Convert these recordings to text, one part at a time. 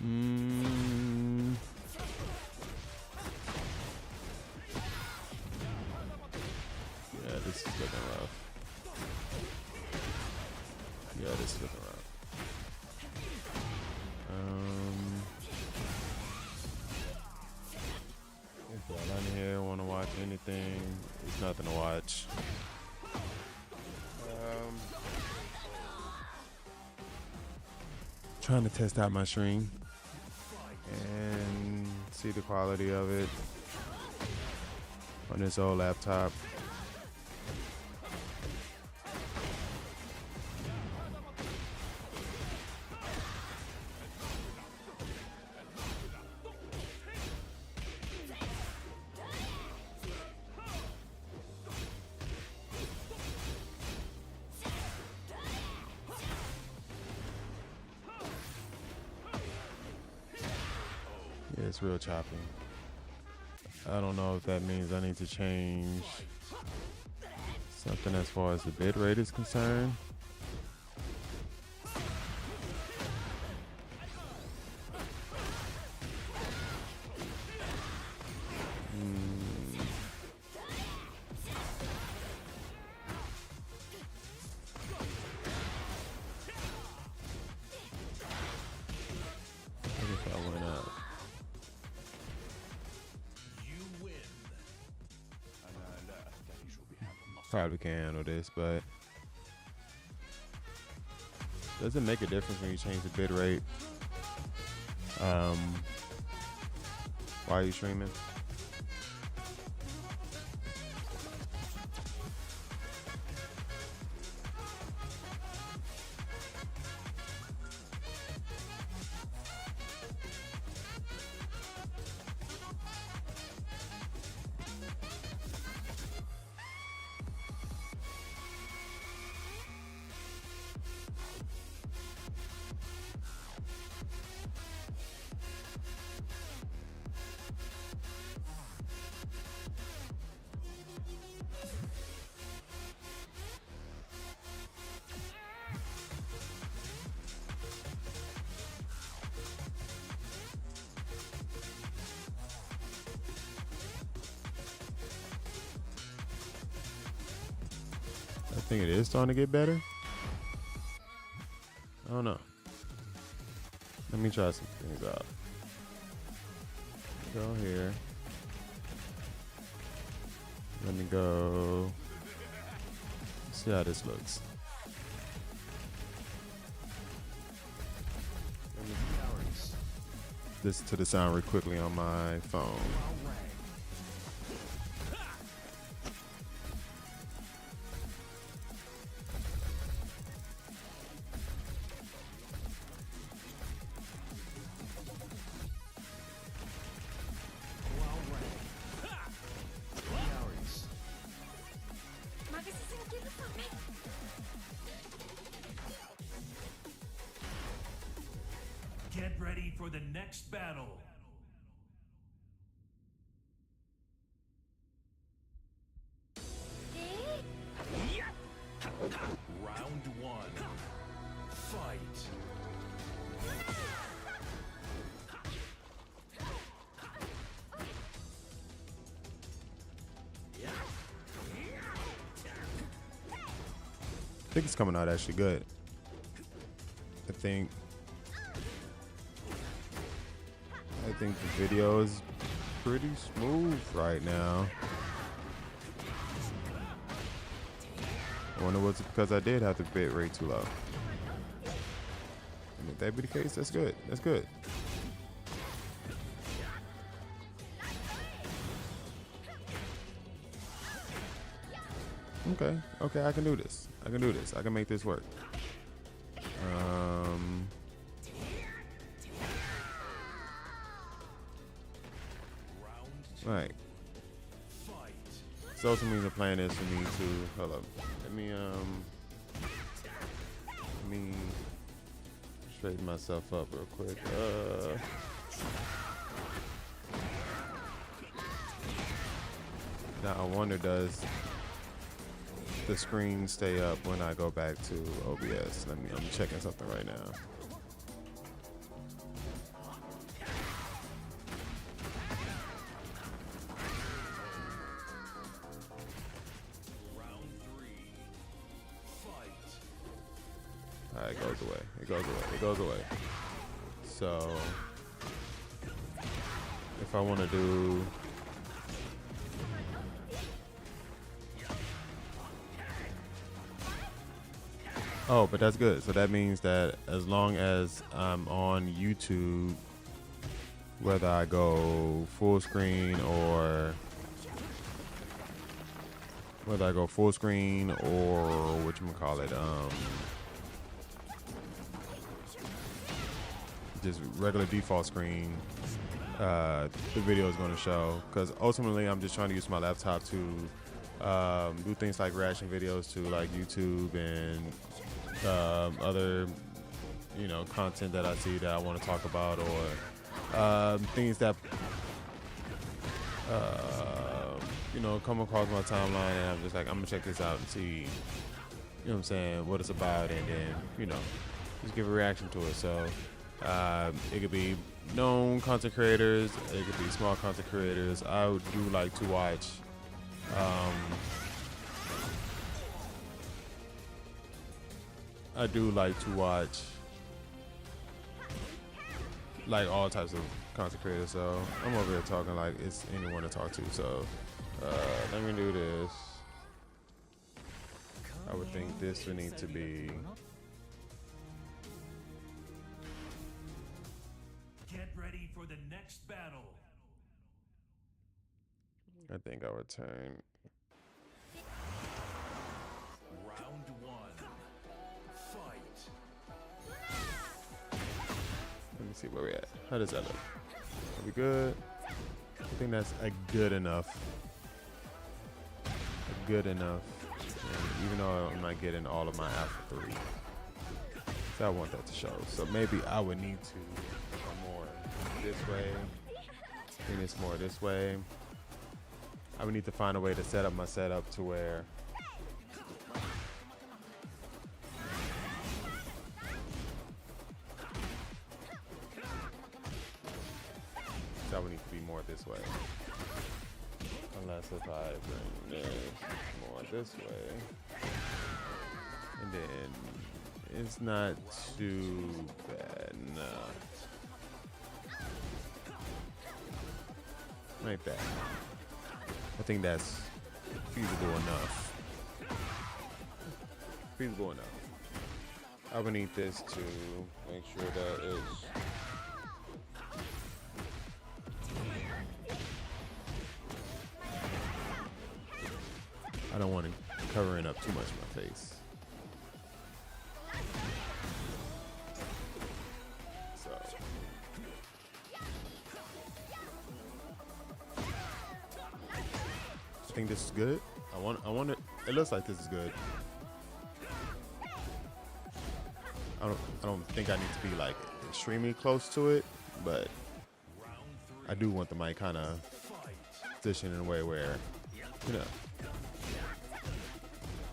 Mm. Yeah, this is looking rough. Yeah, this is looking rough. If y'all in here want to watch anything, there's nothing to watch. Trying to test out my stream and see the quality of it on this old laptop. Yeah, it's real choppy. I don't know if that means I need to change something as far as the bit rate is concerned. What if I went up? Probably can handle this, but does it make a difference when you change the bit rate while you're streaming? I think it is starting to get better. I don't know. Let me try some things out. Go here. Let me go. See how this looks. Listen to the sound real quickly on my phone. Get ready for the next battle. Round one. Fight. I think it's coming out actually good. I think the video is pretty smooth right now. I wonder was it because I did have the bit rate too low. And if that be the case, that's good. That's good. Okay, I can do this. I can do this. I can make this work. Right. So also means the plan is for me to hold up. Let me straighten myself up real quick. Now I wonder, does the screen stay up when I go back to OBS? I'm checking something right now. goes away. It goes away. It goes away. So if I want to do oh, but that's good. So that means that as long as I'm on YouTube, whether I go full screen or whatchamacallit, just regular default screen, the video is going to show. Because ultimately, I'm just trying to use my laptop to do things like reaction videos to like YouTube and other, content that I see that I want to talk about, or things that come across my timeline, and I'm just like, I'm gonna check this out and see, what I'm saying, what it's about, and then just give a reaction to it. So it could be known content creators, it could be small content creators. I do like to watch like all types of content creators. So I'm over here talking like it's anyone to talk to. So let me do this. I would think this would need to be. Get ready for the next battle. I think I would turn. Round one. Fight. Let me see where we at. How does that look? Are we good? I think that's a good enough. Good enough. And even though I'm not getting all of my alpha 3, so I want that to show. So maybe I would need to go more this way. Bring this more this way. I would need to find a way to set up my setup to where that would need to be more this way. Unless if I bring this more this way, and then it's not too bad. No, like that. I think that's feasible enough. Feasible enough. I would need this to make sure that it's. I don't want it covering up too much of my face. So I think this is good. I want it. It looks like this is good. I don't think I need to be like extremely close to it, but I do want the mic kind of positioned in a way where,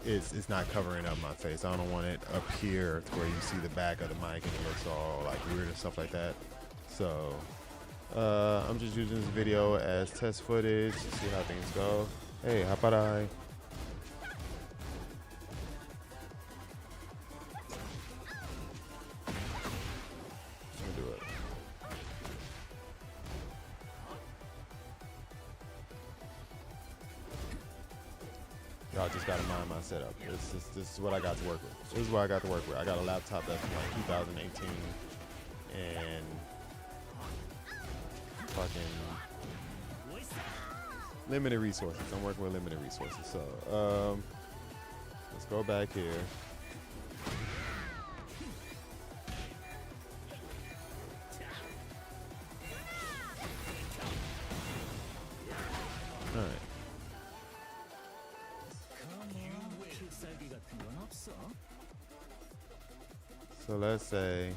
it's not covering up my face. I don't want it up here to where you see the back of the mic and it looks all like weird and stuff like that. So I'm just using this video as test footage to see how things go. Hey, how about I? Let me do it. Y'all just gotta mind my setup. This is what I got to work with. This is what I got to work with. I got a laptop that's from like 2018 and fucking limited resources. I'm working with limited resources. So let's go back here. All right. So let's say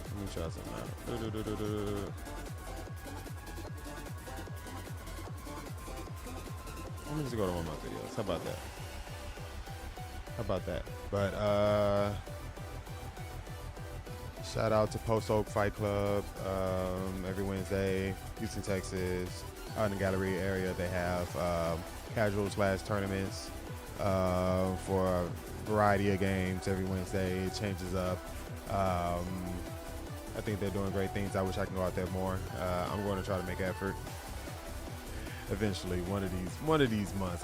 let me try something out. Let me just go to one of my videos. How about that? How about that? But Shout out to Post Oak Fight Club. Every Wednesday, Houston, Texas, out in the gallery area, they have casual slash tournaments for a variety of games every Wednesday. It changes up. Um, I think they're doing great things. I wish I can go out there more. I'm going to try to make effort. Eventually, one of these months,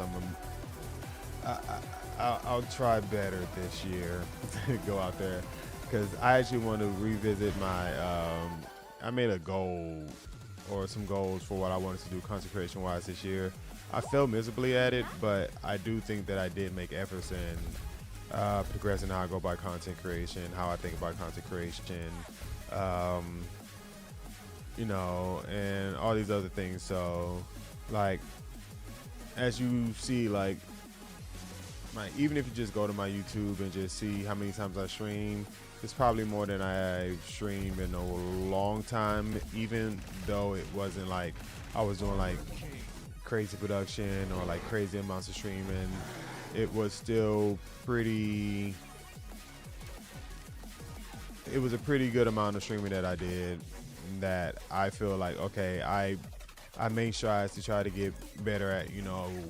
I'll try better this year to go out there because I actually want to revisit my. I made a goal or some goals for what I wanted to do consecration wise this year. I failed miserably at it, but I do think that I did make efforts in progressing how I go by content creation, how I think about content creation, um, and all these other things. So, like, as you see, like even if you just go to my YouTube and just see how many times I stream, it's probably more than I've streamed in a long time, even though it wasn't like I was doing like crazy production or like crazy amounts of streaming. It was still it was a pretty good amount of streaming that I did that I feel like, okay, I made strides to try to get better at,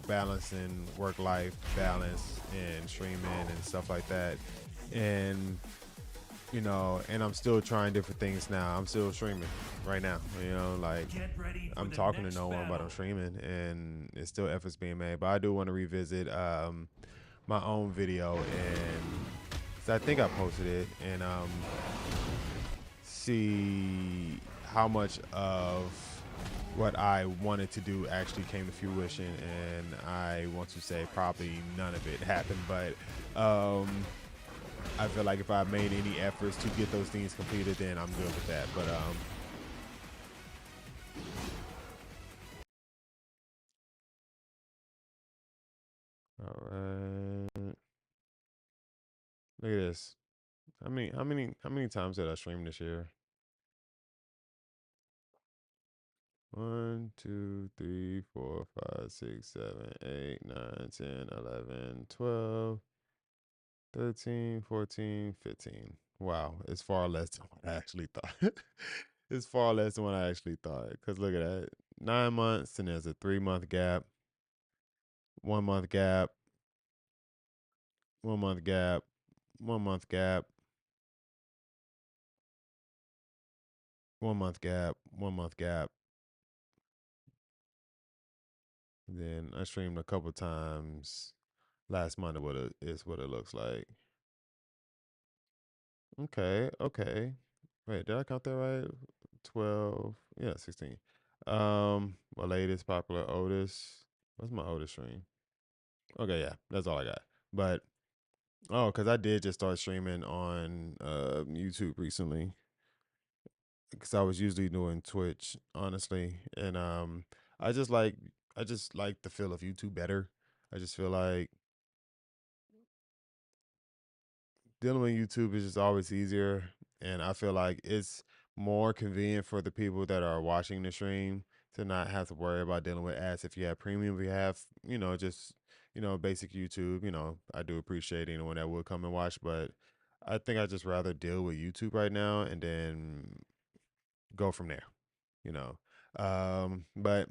balancing work-life balance and streaming and stuff like that. And, and I'm still trying different things now. I'm still streaming right now, like Get ready for I'm the talking to next no one, but I'm battle. streaming and it's still efforts being made. But I do want to revisit my own video and 'cause I think I posted it and see how much of what I wanted to do actually came to fruition, and I want to say probably none of it happened, but I feel like if I made any efforts to get those things completed, then I'm good with that. But all right, look at this. How many times did I stream this year? 1, 2, 3, 4, 5, 6, 7, 8, 9, 10, 11, 12, 13, 14, 15. Wow, it's far less than what I actually thought. It's far less than what I actually thought. Because look at that. 9 months, and there's a 3 month gap, 1 month gap, 1 month gap, 1 month gap, 1 month gap, 1 month gap. Then I streamed a couple times last month. Is what it looks like. Okay, okay. Wait, did I count that right? 12, yeah, 16. My latest, popular, oldest. What's my oldest stream? Okay, yeah, that's all I got. But because I did just start streaming on YouTube recently. Because I was usually doing Twitch, honestly, and I just like I just like the feel of YouTube better. I just feel like dealing with YouTube is just always easier, and I feel like it's more convenient for the people that are watching the stream to not have to worry about dealing with ads. If you have premium, if you have, just basic YouTube. I do appreciate anyone that will come and watch, but I think I just rather deal with YouTube right now and then go from there. You know, but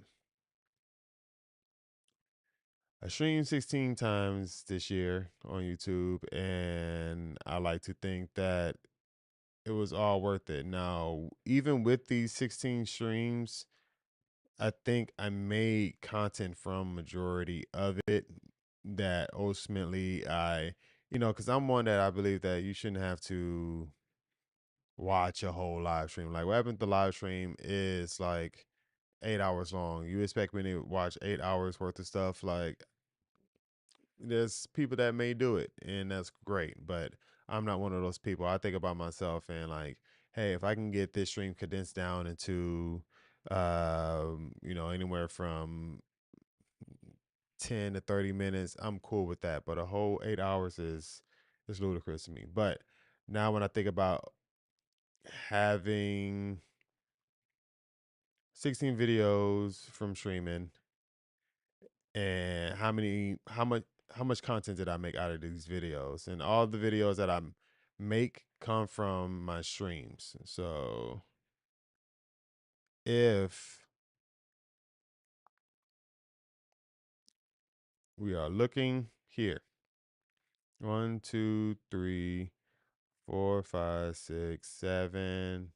I streamed 16 times this year on YouTube, and I like to think that it was all worth it. Now, even with these 16 streams, I think I made content from majority of it that ultimately because I'm one that I believe that you shouldn't have to watch a whole live stream. Like what happened to the live stream is like 8 hours long. You expect me to watch 8 hours worth of stuff? Like there's people that may do it and that's great, but I'm not one of those people. I think about myself and like, hey, if I can get this stream condensed down into anywhere from 10 to 30 minutes, I'm cool with that. But a whole 8 hours is ludicrous to me. But now when I think about having 16 videos from streaming and how much content did I make out of these videos and all the videos that I'm make come from my streams. So if we are looking here, 1, 2, 3, 4, 5, 6, 7,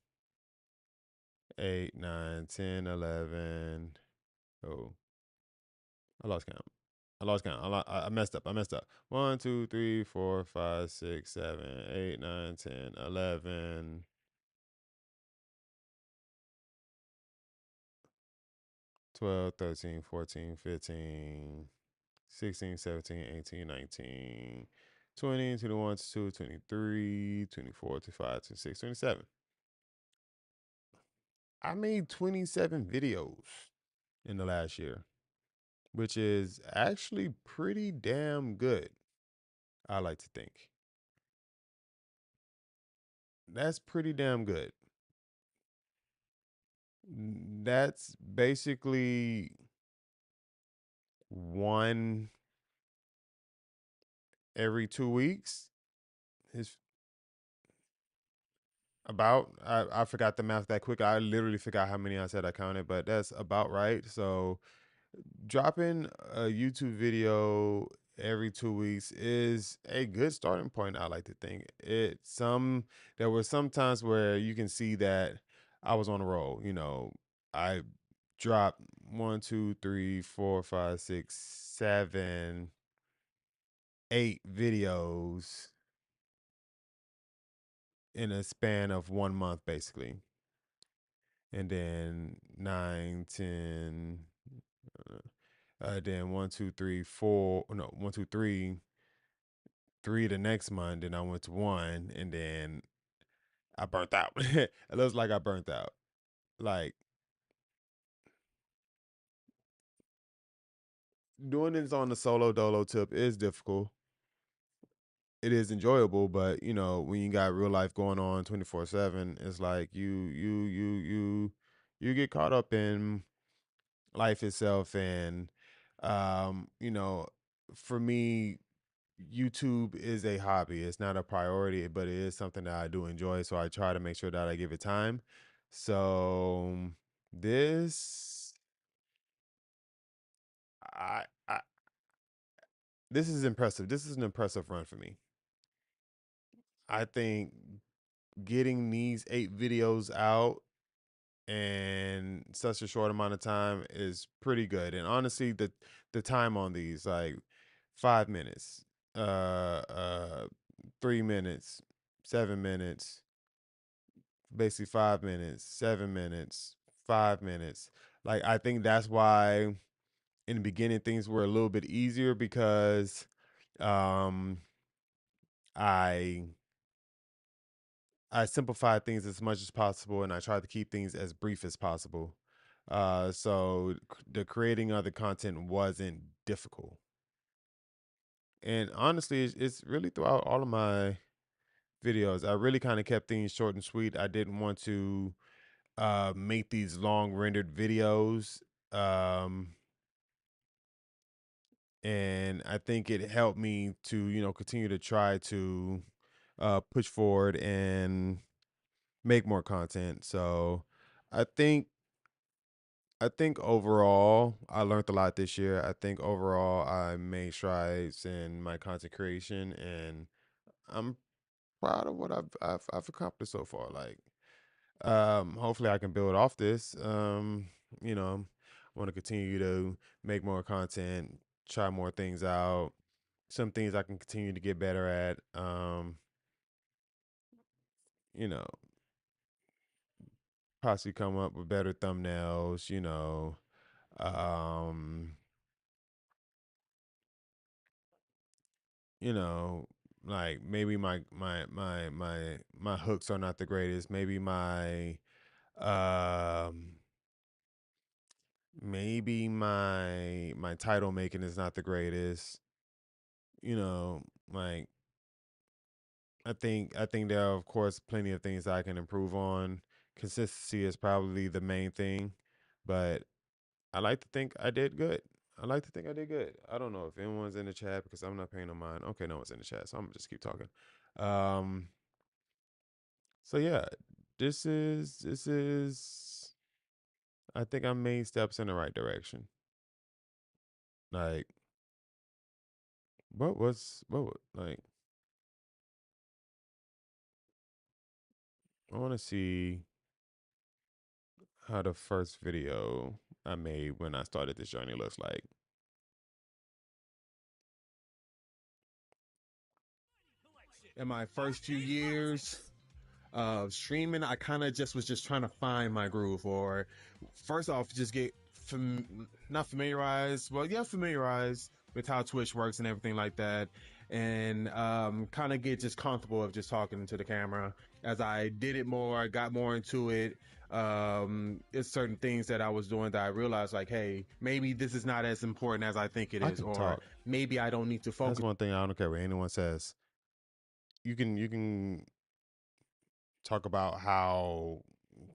8, 9, 10, 11. Oh, I lost count. I lost count. I messed up. I messed up. 1, 2, 3, 4, 5, 6, 7, 8, 9, 10, 11, 12, 13, 14, 15, 16, 17, 18, 19, 20, 21, 22, 23, 24, 25, 26, 27. I made 27 videos in the last year, which is actually pretty damn good. I like to think that's pretty damn good. That's basically one every 2 weeks. Is about I forgot the math that quick. I literally forgot how many I said I counted, but that's about right. So dropping a YouTube video every 2 weeks is a good starting point. I like to think there were some times where you can see that I was on a roll. I dropped 1, 2, 3, 4, 5, 6, 7, 8 videos in a span of 1 month, basically, and then 9, 10. Then 1, 2, 3, 4. No, 1, 2, 3 the next month. Then I went to one, and then I burnt out. It looks like I burnt out. Like doing this on the solo dolo tip is difficult. It is enjoyable, but when you got real life going on 24/7, it's like you get caught up in life itself, and um, you know, for me, YouTube is a hobby. It's not a priority, but it is something that I do enjoy. So I try to make sure that I give it time. So this, I this is impressive. This is an impressive run for me. I think getting these 8 videos out in such a short amount of time is pretty good. And honestly, the time on these, like 5 minutes, uh, uh, 3 minutes, 7 minutes, basically 5 minutes, 7 minutes, 5 minutes. Like I think that's why in the beginning things were a little bit easier because um I I simplified things as much as possible and I tried to keep things as brief as possible. So the creating of the content wasn't difficult. And honestly, it's really throughout all of my videos. I really kind of kept things short and sweet. I didn't want to make these long rendered videos. Um, and I think it helped me to, continue to try to push forward and make more content. So I think I think overall I learned a lot this year. I think overall I made strides in my content creation, and I'm proud of what I've accomplished so far. Like hopefully I can build off this. I want to continue to make more content, try more things out, some things I can continue to get better at. You know, possibly come up with better thumbnails, um, you know, like maybe my hooks are not the greatest. Um maybe my title making is not the greatest. You know, like I think there are of course plenty of things I can improve on. Consistency is probably the main thing, but I like to think I did good. I like to think I did good. I don't know if anyone's in the chat because I'm not paying no mind. Okay, no one's in the chat, so I'm gonna just keep talking. Um, So yeah, this is I think I made steps in the right direction. Like like I want to see how the first video I made when I started this journey looks like. In my first few years of streaming, I kind of just was just trying to find my groove, or first off, just get not familiarized, well, yeah, familiarized with how Twitch works and everything like that, and kind of get just comfortable of just talking to the camera. As I did it more, I got more into it. It's certain things that I was doing that I realized, like, hey, maybe this is not as important as I think it I is, can or talk. maybe I don't need to That's focus one thing I don't care what anyone says. You can talk about how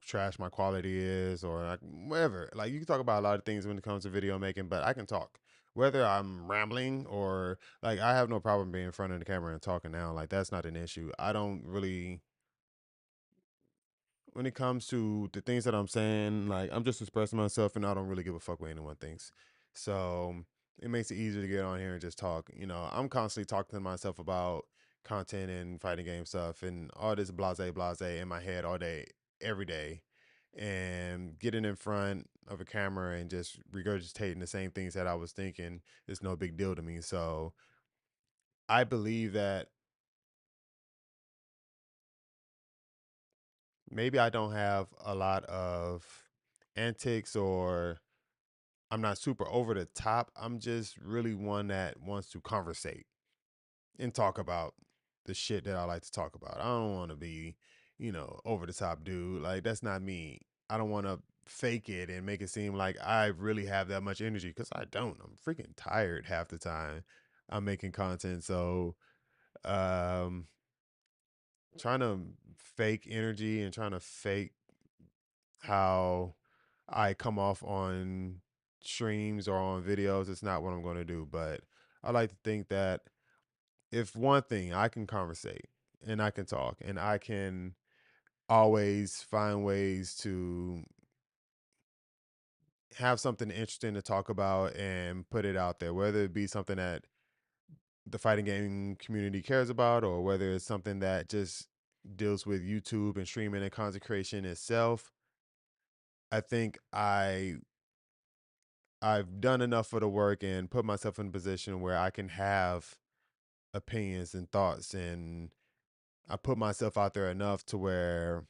trash my quality is or like whatever. Like you can talk about a lot of things when it comes to video making, but I can talk. Whether I'm rambling or like I have no problem being in front of the camera and talking now. Like that's not an issue. I don't really when it comes to the things that I'm saying, like I'm just expressing myself and I don't really give a fuck what anyone thinks. So it makes it easier to get on here and just talk. You know, I'm constantly talking to myself about content and fighting game stuff and all this blase in my head all day, every day. And getting in front of a camera and just regurgitating the same things that I was thinking is no big deal to me. So I believe that maybe I don't have a lot of antics or I'm not super over the top. I'm just really one that wants to conversate and talk about the shit that I like to talk about. I don't want to be, over the top dude. Like that's not me. I don't want to fake it and make it seem like I really have that much energy because I don't. I'm freaking tired half the time I'm making content. So, um trying to fake energy and trying to fake how I come off on streams or on videos. It's not what I'm going to do. But I like to think that if one thing I can conversate and I can talk and I can always find ways to have something interesting to talk about and put it out there, whether it be something that the fighting game community cares about or whether it's something that just deals with YouTube and streaming and content creation itself. I think I've done enough of the work and put myself in a position where I can have opinions and thoughts and I put myself out there enough to where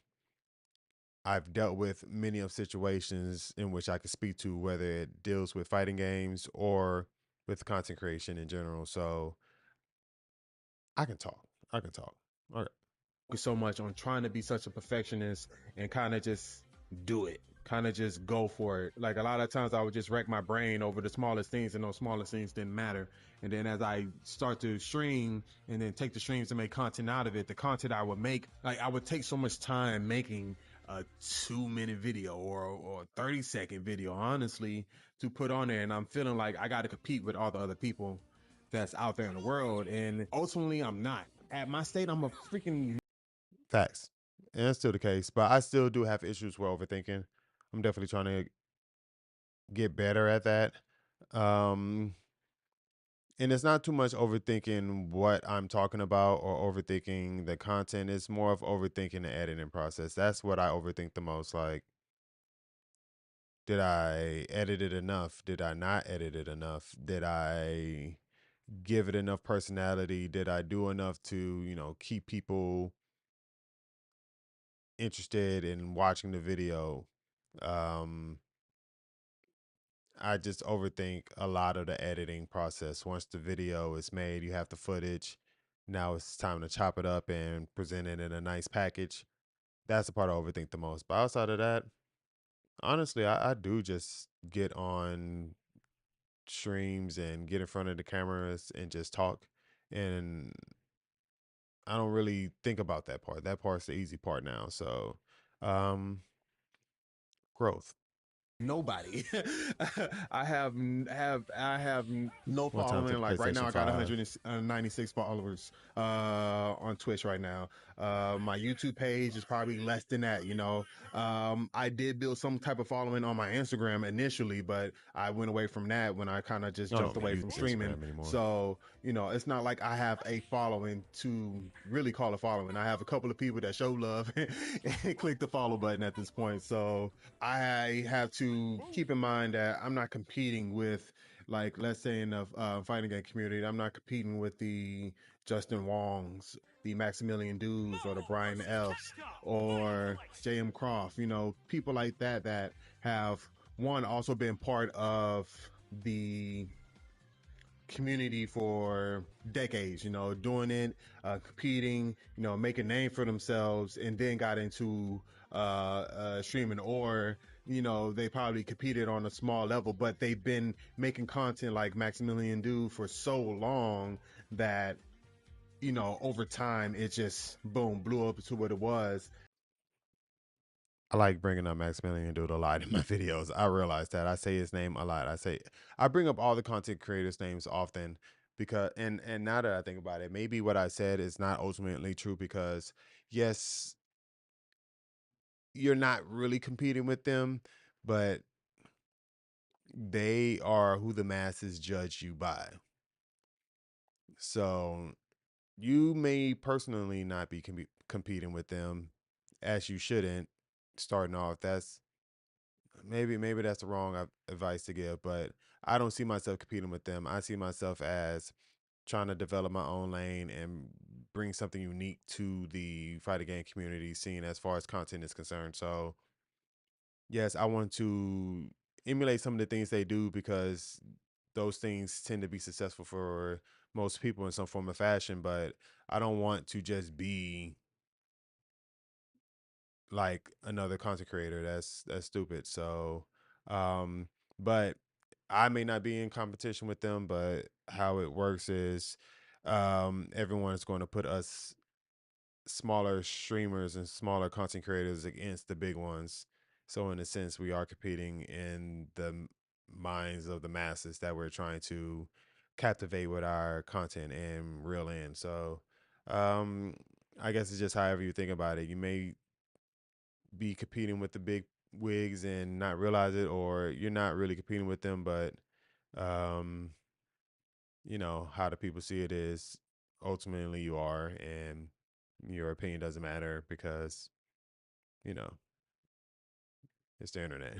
I've dealt with many of situations in which I can speak to whether it deals with fighting games or with content creation in general. So I can talk. I can talk. Okay. so much on trying to be such a perfectionist and kind of just do it, kind of just go for it. Like a lot of times I would just wreck my brain over the smallest things and those smallest things didn't matter. And then as I start to stream and then take the streams and make content out of it, the content I would make, like I would take so much time making a 2 minute video or 30-second video, honestly, to put on there. And I'm feeling like I got to compete with all the other people that's out there in the world. And ultimately, I'm not. At my state, I'm a freaking Facts. And that's still the case. But I still do have issues with overthinking. I'm definitely trying to get better at that. Um, and it's not too much overthinking what I'm talking about or overthinking the content. It's more of overthinking the editing process. That's what I overthink the most. Like, did I edit it enough? Did I not edit it enough? Did I give it enough personality? Did I do enough to, keep people interested in watching the video? Um, I just overthink a lot of the editing process. Once the video is made, you have the footage. Now it's time to chop it up and present it in a nice package. That's the part I overthink the most. But outside of that, honestly, I do just get on streams and get in front of the cameras and just talk. And I don't really think about that part. That part's the easy part now. So, um, growth. Nobody. I have no One time to following. Like right now, PlayStation I got 5. 196 followers on Twitch right now. My YouTube page is probably less than that. I did build some type of following on my Instagram initially, but I went away from that when I kind of just I don't jumped even away use from streaming. Instagram anymore. So it's not like I have a following to really call a following. I have a couple of people that show love and click the follow button at this point. So I have to keep in mind that I'm not competing with, like, let's say in the fighting game community, I'm not competing with the Justin Wongs, the Maximilian Dews, or the Brian Elfs, or J.M. Croft, people like that have, one, also been part of the community for decades, doing it, competing, making a name for themselves, and then got into streaming, or they probably competed on a small level, but they've been making content like Maximilian do for so long that over time it just boom blew up to what it was. I like bringing up Maximilian Dude a lot in my videos. I realize that I say his name a lot. I bring up all the content creators' names often because and now that I think about it, maybe what I said is not ultimately true because yes, you're not really competing with them, but they are who the masses judge you by. So you may personally not be competing with them as you shouldn't starting off. That's maybe that's the wrong advice to give, but I don't see myself competing with them. I see myself as trying to develop my own lane and bring something unique to the fighting game community scene as far as content is concerned. So yes, I want to emulate some of the things they do because those things tend to be successful for most people in some form of fashion, but I don't want to just be like another content creator. That's stupid. So, um, but I may not be in competition with them, but how it works is, everyone is going to put us smaller streamers and smaller content creators against the big ones. So in a sense, we are competing in the minds of the masses that we're trying to captivate with our content and reel in. So, um, I guess it's just however you think about it. You may be competing with the big wigs and not realize it, or you're not really competing with them, but um, how the people see it is ultimately you are, and your opinion doesn't matter because you know it's the internet.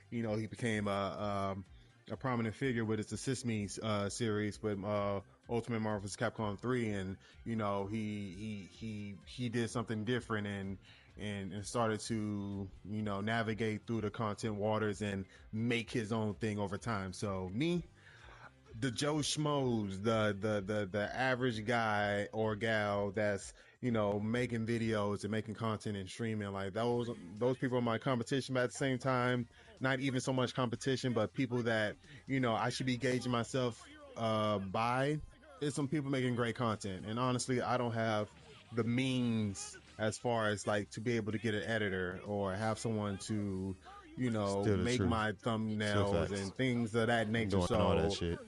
He became a prominent figure with his Assist Me series with Ultimate Marvel's Capcom 3, and he did something different and started to navigate through the content waters and make his own thing over time. So me, the Joe Schmoes, the average guy or gal that's making videos and making content and streaming, like those people are my competition, but at the same time, not even so much competition, but people that I should be gauging myself by. Is some people making great content, and honestly, I don't have the means as far as like to be able to get an editor or have someone to Still the make truth. my Still thumbnails facts. and things of that I'm nature. doing all that So shit.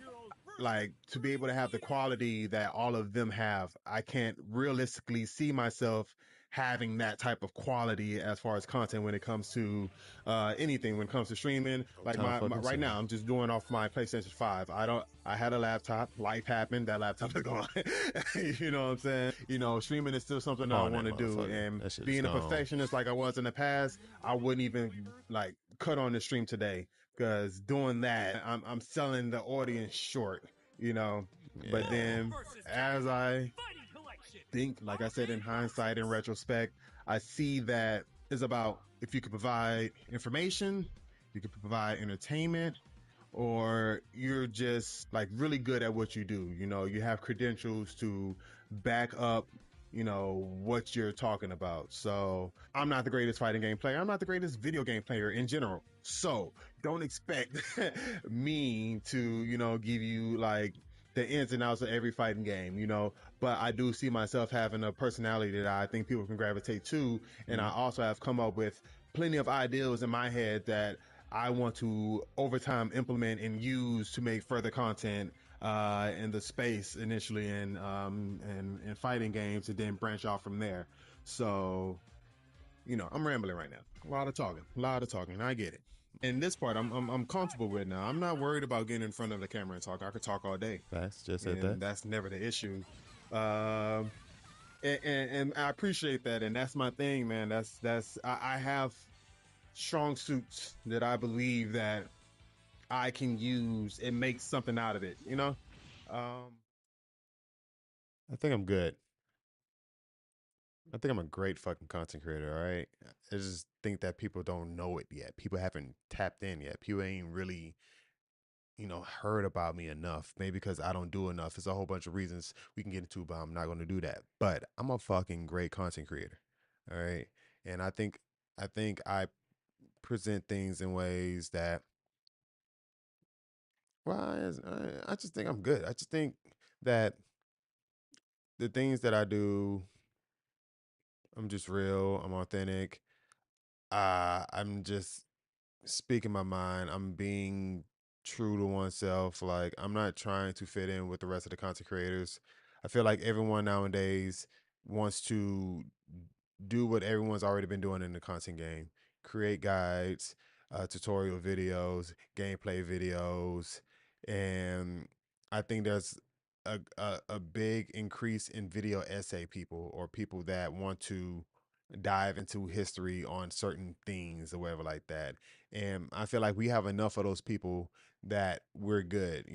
like to be able to have the quality that all of them have, I can't realistically see myself having that type of quality as far as content when it comes to anything, when it comes to streaming. No Like time my fucking right soon. now I'm just doing off my PlayStation 5. I had a laptop, life happened, that laptop is gone. You know what I'm saying? Streaming is still something that I Pawn want that to do, motherfucker. and That shit is being a gone. perfectionist like I was in the past, I wouldn't even like cut on the stream today, because doing that I'm selling the audience short, you know. But Yeah. then, as I think, like I said, in hindsight, in retrospect, I see that it's about if you could provide information, you could provide entertainment, or you're just like really good at what you do. You have credentials to back up what you're talking about. So I'm not the greatest fighting game player, I'm not the greatest video game player in general, so don't expect me to give you like the ins and outs of every fighting game, but I do see myself having a personality that I think people can gravitate to, and I also have come up with plenty of ideas in my head that I want to over time implement and use to make further content in the space initially in fighting games and then branch off from there. So I'm rambling right now. A lot of talking. I get it. And this part, I'm comfortable with now. I'm not worried about getting in front of the camera and talk. I could talk all day, Facts. Just said that. and that's never the issue. Um, and I appreciate that, and that's my thing, man. I have strong suits that I believe that I can use and make something out of it. Um, I think I'm good. I think I'm a great fucking content creator, all right? I just think that people don't know it yet. People haven't tapped in yet. People ain't really, heard about me enough. Maybe because I don't do enough. It's a whole bunch of reasons we can get into, but I'm not going to do that. But I'm a fucking great content creator, all right? And I think I present things in ways that, well, I just think I'm good. I just think that the things that I do, I'm just real. I'm authentic. I'm just speaking my mind. I'm being true to oneself. Like I'm not trying to fit in with the rest of the content creators. I feel like everyone nowadays wants to do what everyone's already been doing in the content game. Create guides, tutorial videos, gameplay videos, and I think there's a big increase in video essay people or people that want to dive into history on certain things or whatever like that. And I feel like we have enough of those people that we're good.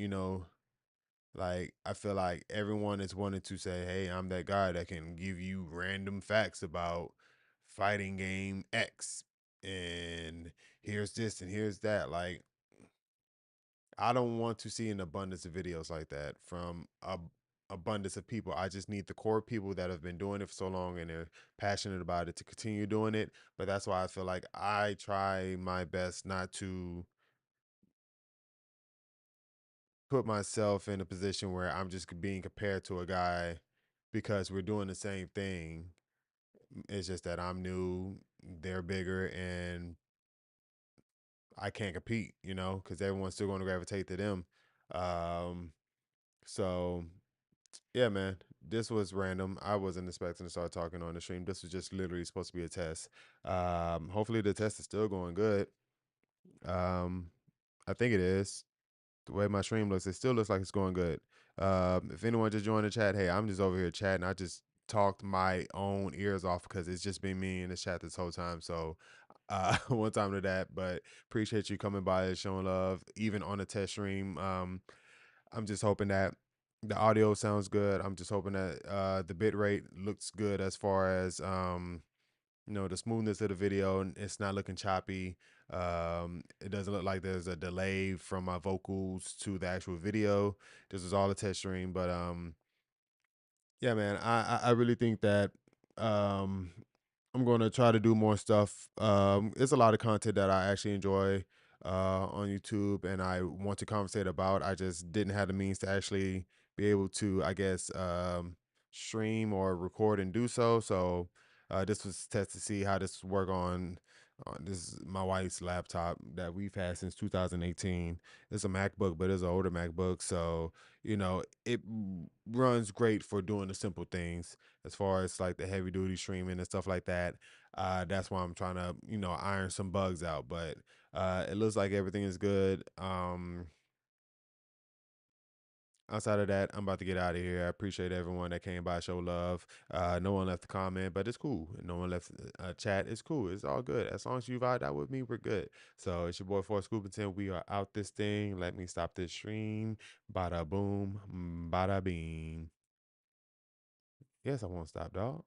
Like I feel like everyone is wanting to say, "Hey, I'm that guy that can give you random facts about fighting game X." And here's this and here's that. Like I don't want to see an abundance of videos like that from a abundance of people. I just need the core people that have been doing it for so long and they're passionate about it to continue doing it. But that's why I feel like I try my best not to put myself in a position where I'm just being compared to a guy because we're doing the same thing. It's just that I'm new, they're bigger, and I can't compete, because everyone's still going to gravitate to them. Um, so yeah, man, this was random. I wasn't expecting to start talking on the stream. This was just literally supposed to be a test. Hopefully the test is still going good. Um, I think it is. The way my stream looks, it still looks like it's going good. If anyone just joined the chat, hey, I'm just over here chatting. I just talked my own ears off because it's just been me in the chat this whole time. So one time to that, but appreciate you coming by and showing love, even on the test stream. I'm just hoping that the audio sounds good. I'm just hoping that the bit rate looks good as far as the smoothness of the video. And it's not looking choppy. It doesn't look like there's a delay from my vocals to the actual video. This is all a test stream, but yeah, man, I really think that um, I'm going to try to do more stuff. It's a lot of content that I actually enjoy on YouTube and I want to conversate about. I just didn't have the means to actually be able to, I guess, stream or record and do so. So this was a test to see how this work on. This is my wife's laptop that we've had since 2018. It's a MacBook, but it's an older MacBook. So, it runs great for doing the simple things as far as like the heavy duty streaming and stuff like that. That's why I'm trying to, iron some bugs out. But it looks like everything is good. Outside of that, I'm about to get out of here. I appreciate everyone that came by, show love. No one left a comment, but it's cool. No one left a chat. It's cool. It's all good. As long as you vibe out with me, we're good. So it's your boy Forrest Scoopington. We are out this thing. Let me stop this stream. Bada boom, bada beam. Yes, I won't stop, dog.